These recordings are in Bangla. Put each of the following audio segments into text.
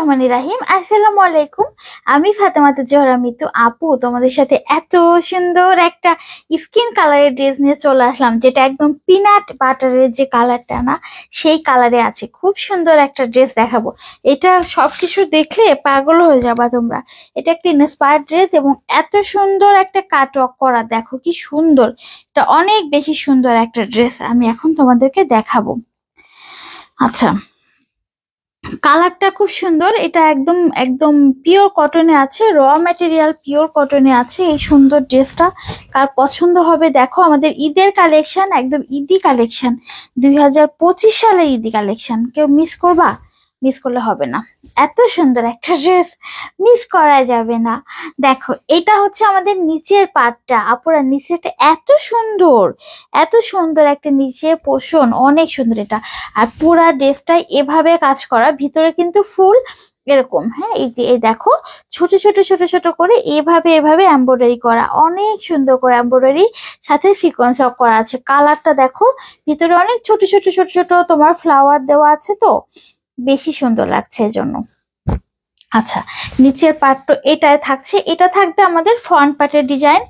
রহমানির রহিম। আসসালামু আলাইকুম। আমি ফাতেমাতুজ জোহরা মিতু আপু তোমাদের সাথে এত সুন্দর একটা স্কিন কালারের ড্রেস নিয়ে চলে আসলাম, যেটা একদম পিনাট বাটারের যে কালারটা না, সেই কালারে আছে। খুব সুন্দর একটা ড্রেস দেখাবো। এটা সবকিছু দেখলে পাগল হয়ে যাবা তোমরা। এটা একটা ইন্সপায়ার্ড ড্রেস এবং এত সুন্দর একটা কাটওয়ার্ক করা, দেখো কি সুন্দর। এটা অনেক বেশি সুন্দর একটা ড্রেস, আমি এখন তোমাদেরকে দেখাবো। আচ্ছা, কালারটা খুব সুন্দর। এটা একদম একদম পিওর কটনে আছে, র ম্যাটেরিয়াল পিওর কটনে আছে। এই সুন্দর ড্রেসটা কার পছন্দ হবে দেখো, আমাদের ঈদের কালেকশন, একদম ঈদি কালেকশন, 2025 সালের ঈদি কালেকশন। কেউ মিস করবা? মিস করলে হবে না। এত সুন্দর একটা ড্রেস, মিস করা যাবে না। দেখো, এটা হচ্ছে আমাদের নিচের পার্টটা। আপুরা, নিচেটা এত সুন্দর, এত সুন্দর একটা নিচে পোষণ, অনেক সুন্দর এটা। আর পুরা ড্রেসটাই এভাবে কাজ করা, ভিতরে কিন্তু ফুল এরকম। হ্যাঁ, এই যে এই দেখো, ছোট ছোট ছোট ছোট করে এভাবে এভাবে এমব্রয়ডারি করা, অনেক সুন্দর করে এমব্রয়ডারি সাথে সিকোয়েন্স করা আছে। কালারটা দেখো, ভিতরে অনেক ছোট ছোট ছোট ছোট তোমার ফ্লাওয়ার দেওয়া আছে, তো বেশি সুন্দর লাগছে এজন্য। আচ্ছা, নিচের পার্ট তো এটাই থাকছে। এটা থাকবে আমাদের ফ্রন্ট পার্টের ডিজাইন,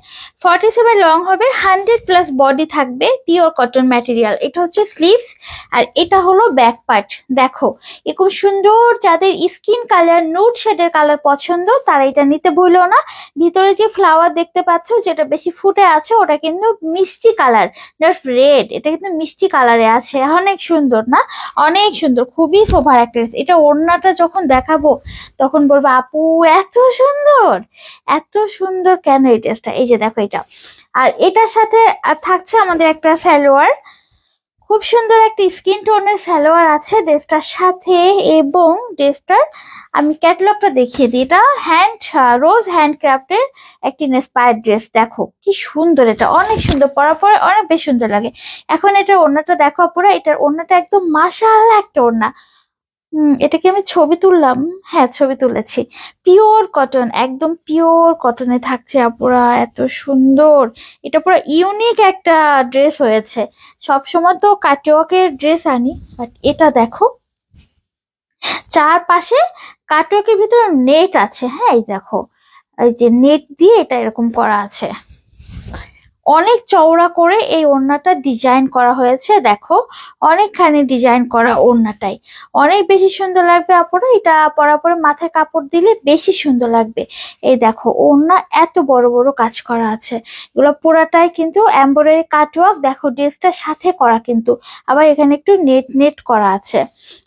47 লং হবে, 100+ বডি থাকবে, পিওর কটন ম্যাটেরিয়াল। এটা হচ্ছে স্লিভস, আর এটা হলো ব্যাক পার্ট। দেখো, এরকম সুন্দর, যাদের স্কিন কালার নুড শেডের কালার পছন্দ তারা এটা নিতে ভুলো না। ভিতরে যে ফ্লাওয়ার দেখতে পাচ্ছ, যেটা বেশি ফুটে আছে, ওটা কিন্তু মিষ্টি কালার, জাস্ট রেড। এটা কিন্তু মিষ্টি কালারে আছে, অনেক সুন্দর না? অনেক সুন্দর, খুবই সোভার একটা ড্রেস। এটা ওড়নাটা যখন দেখাবো তখন বলবো আপু এত সুন্দর, এত সুন্দর কেন এই ড্রেসটা। এই যে দেখো এটা, আর এটার সাথে থাকছে আমাদের একটা সালোয়ার, খুব সুন্দর একটা স্কিন টোনের সালোয়ার আছে ড্রেসটার সাথে। এবং ড্রেসটার আমি ক্যাটালগটা দেখিয়ে দিই। এটা রোজ হ্যান্ডক্রাফটের একটি ইন্সপায়ার্ড ড্রেস। দেখো কি সুন্দর, এটা অনেক সুন্দর, পরার পরে অনেক বেশ সুন্দর লাগে। এখন এটার ওড়নাটা দেখো পুরো, এটার ওড়নাটা একদম মাশাআল্লাহ একটা ওড়না। এটা কি আমি ছবি তুললাম? হ্যাঁ, ছবি তুলেছি। পিওর কটন, একদম পিওর কটনে থাকছে আপুরা, এত সুন্দর। এটা পুরো ইউনিক একটা ড্রেস হয়েছে। সবসময় তো কাটওয়ার্কের ড্রেস আনি, বাট এটা দেখো, চারপাশে কাটওয়ার্কের ভিতরে নেট আছে। হ্যাঁ, এই দেখো, এই যে নেট দিয়ে এটা এরকম করা আছে। অনেক চওড়া করে এই ওড়নাটা ডিজাইন করা হয়েছে। দেখো, অনেকখানি ডিজাইন করা ওড়নাটাই অনেক বেশি সুন্দর লাগবে আপুরা। এটা পরার পরে মাথায় কাপড় দিলে বেশি সুন্দর লাগবে। এই দেখো, ওড়না এত বড় বড় কাজ করা আছে, এগুলো পুরাটাই কিন্তু এমব্রয়ডারি কাটওয়ার্ক। দেখো, ড্রেসটার সাথে করা কিন্তু, আবার এখানে একটু নেট নেট করা আছে,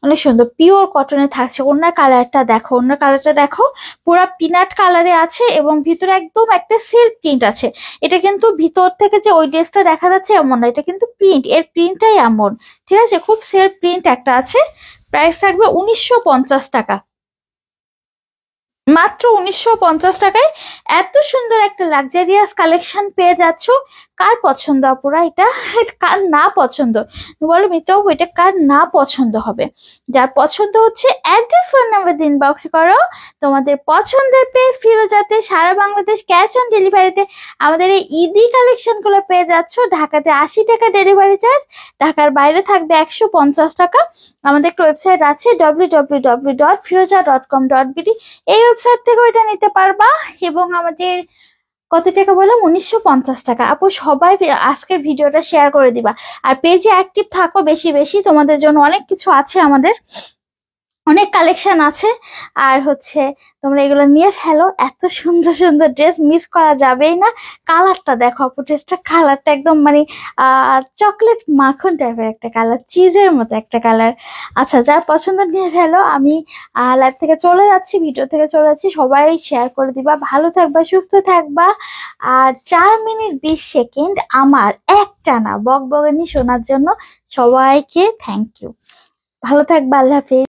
অনেক সুন্দর। পিওর কটনে থাকছে। ওড়নার কালারটা দেখো, ওড়নার কালারটা দেখো, পুরা পিনাট কালারে আছে এবং ভিতরে একদম একটা সিল্ক প্রিন্ট আছে। এটা কিন্তু ভিতর থেকে যে ওই ড্রেসটা দেখা যাচ্ছে এমন না, এটা কিন্তু প্রিন্ট, এর প্রিন্টটাই এমন। ঠিক আছে, খুব সেলফ প্রিন্ট একটা আছে। প্রাইস থাকবে 1950 টাকা, মাত্র 1950 টাকায় এত সুন্দর একটা লাক্সারিয়াস কালেকশন পেয়ে যাচ্ছ। কার পছন্দ আপুরা এটা? কার না পছন্দ বলো মিতো, এটা কার না পছন্দ হবে? যার পছন্দ হচ্ছে অ্যাড্রেস ফোন নাম্বার দিন, বক্স করো তোমাদের পছন্দের পেজ ফিরোজাতে, সারা বাংলাদেশ ক্যাশ অন ডেলিভারিতে আমাদের এই ঈদি কালেকশন গুলো পেয়ে যাচ্ছ। ঢাকাতে 80 টাকা ডেলিভারি চার্জ, ঢাকার বাইরে থাকবে 150 টাকা। আমাদের একটা ওয়েবসাইট আছে www.firoja.com.bd, এই ওয়েবসাইট থেকে ওইটা নিতে পারবা। এবং আমাদের কত টাকা বললাম? 1950 টাকা। আপু সবাই আজকের ভিডিওটা শেয়ার করে দিবা, আর পেজে অ্যাক্টিভ থাকো বেশি বেশি, তোমাদের জন্য অনেক কিছু আছে, আমাদের অনেক কালেকশন আছে। আর হচ্ছে তোমরা এগুলো নিয়ে ফেলো, এত সুন্দর সুন্দর ড্রেস মিস করা যাবেই না। কালারটা দেখো আপু, ড্রেসটা কালারটা একদম মানে চকলেট মাখন টাইপের একটা কালার, চিজের মতো একটা কালার। আচ্ছা, যার পছন্দ নিয়ে ফেলো। আমি লাইভ থেকে চলে যাচ্ছি, ভিডিও থেকে চলে যাচ্ছি। সবাই শেয়ার করে দিবা, ভালো থাকবা, সুস্থ থাকবা। আর 4 মিনিট 20 সেকেন্ড আমার একটানা বকবকানি শোনার জন্য সবাইকে থ্যাংক ইউ। ভালো থাকবা, আল্লাহ হাফেজ।